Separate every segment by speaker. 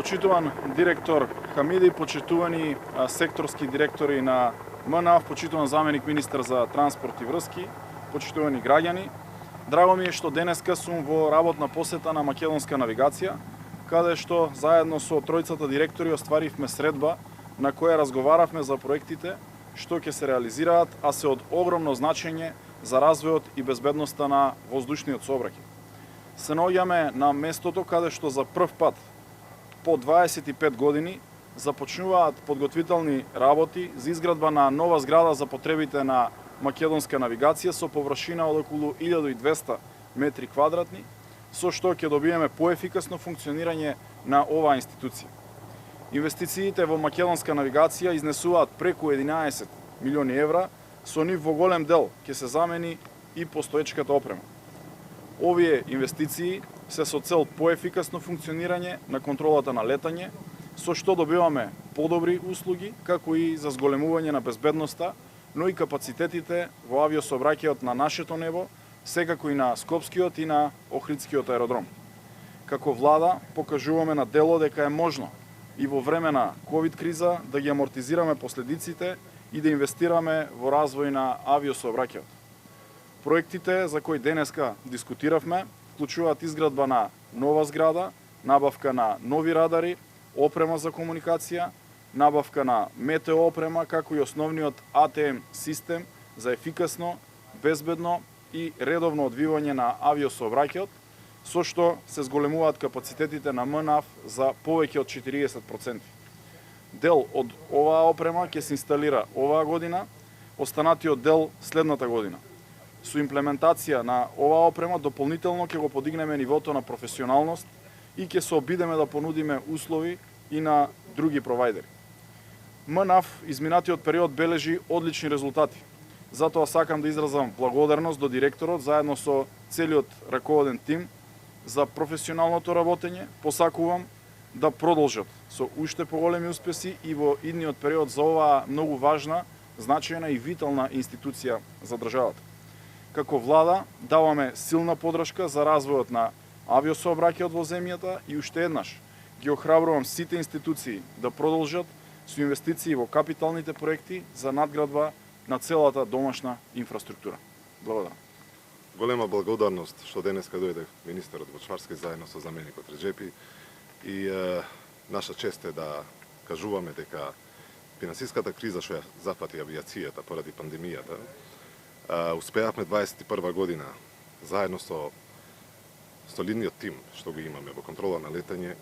Speaker 1: Почитуван директор Хамиди, почитувани секторски директори на МНАВ, почитуван заменик министар за транспорт и врски, почитувани граѓани. Драго ми е што денеска сум во работна посета на Македонска навигација, каде што заедно со тројцата директори остваривме средба на која разговаравме за проектите што ќе се реализираат, а се од огромно значење за развојот и безбедноста на воздушниот сообраќај. Се наоѓаме на местото каде што за прв пат по 25 години започнуваат подготвителни работи за изградба на нова зграда за потребите на Македонска навигација со површина од околу 1200 метри квадратни, со што ќе добиеме поефикасно функционирање на оваа институција. Инвестициите во Македонска навигација изнесуваат преку 11 милиони евра, со нив во голем дел ќе се замени и постоечката опрема. Овие инвестиции се со цел поефикасно функционирање на контролата на летање, со што добиваме подобри услуги, како и за зголемување на безбедноста, но и капацитетите во авиосообраќајот на нашето небо, секако и на Скопскиот и на Охридскиот аеродром. Како влада покажуваме на дело дека е можно и во време на ковид криза да ги амортизираме последиците и да инвестираме во развој на авиосообраќајот. Проектите за кои денеска дискутиравме вклучуваат изградба на нова зграда, набавка на нови радари, опрема за комуникација, набавка на метео опрема, како и основниот АТМ систем за ефикасно, безбедно и редовно одвивање на авиосообраќајот, со што се зголемуваат капацитетите на МНАВ за повеќе од 40%. Дел од оваа опрема ќе се инсталира оваа година, останатиот дел следната година. Со имплементација на оваа опрема дополнително ќе го подигнеме нивото на професионалност и ќе се обидеме да понудиме услови и на други провајдери. МНАВ изминатиот период бележи одлични резултати. Затоа сакам да изразам благодарност до директорот заедно со целиот раководен тим за професионалното работење. Посакувам да продолжат со уште поголеми успеси и во идниот период за оваа многу важна, значајна и витална институција за државата. Како влада даваме силна подршка за развојот на авиосообраќајот во земјата и уште еднаш ги охрабрувам сите институции да продолжат со инвестиции во капиталните проекти за надградба на целата домашна инфраструктура. Благодарам.
Speaker 2: Голема благодарност што денеска дојде министерот Бочварски заедно со заменикот Реджепи и наша чест е да кажуваме дека финансиската криза што ја зафати авиацијата поради пандемијата, успеавме 21 година заедно со солидниот тим што го имаме во контрола на летање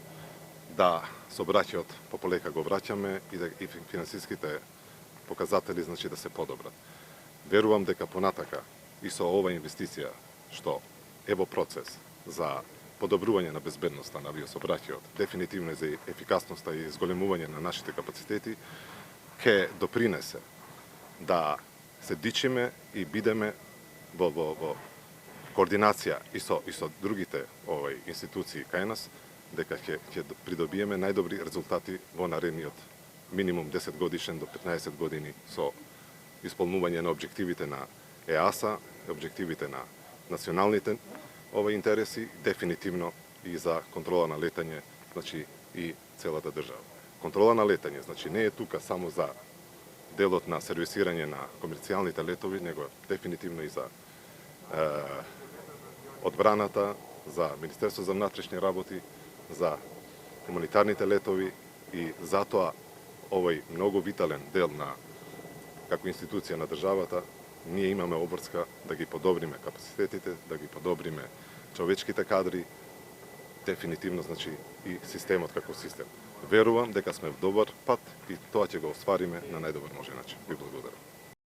Speaker 2: да сообраќајот пополека го враќаме и да и финансиските показатели значи да се подобрат. Верувам дека понатака и со ова инвестиција што е во процес за подобрување на безбедноста на авиосообраќајот, дефинитивно за ефикасноста и зголемување на нашите капацитети, ќе допринесе да се дичиме и бидеме во координација и со другите институции кај нас, дека ќе придобиеме најдобри резултати во наредниот минимум 10 годишен до 15 години со исполнување на објективите на ЕАСА, објективите на националните интереси, дефинитивно и за контрола на летање, значи и целата држава. Контрола на летање, значи не е тука само за делот на сервисирање на комерцијалните летови, него дефинитивно и за одбраната, за Министерство за внатрешни работи, за хуманитарните летови и затоа овој многу витален дел на како институција на државата, ние имаме обврска да ги подобриме капацитетите, да ги подобриме човечките кадри, дефинитивно значи и системот како систем. Верувам дека сме в добар пат и тоа ќе го оствариме на најдобар можен начин. Ви благодарам.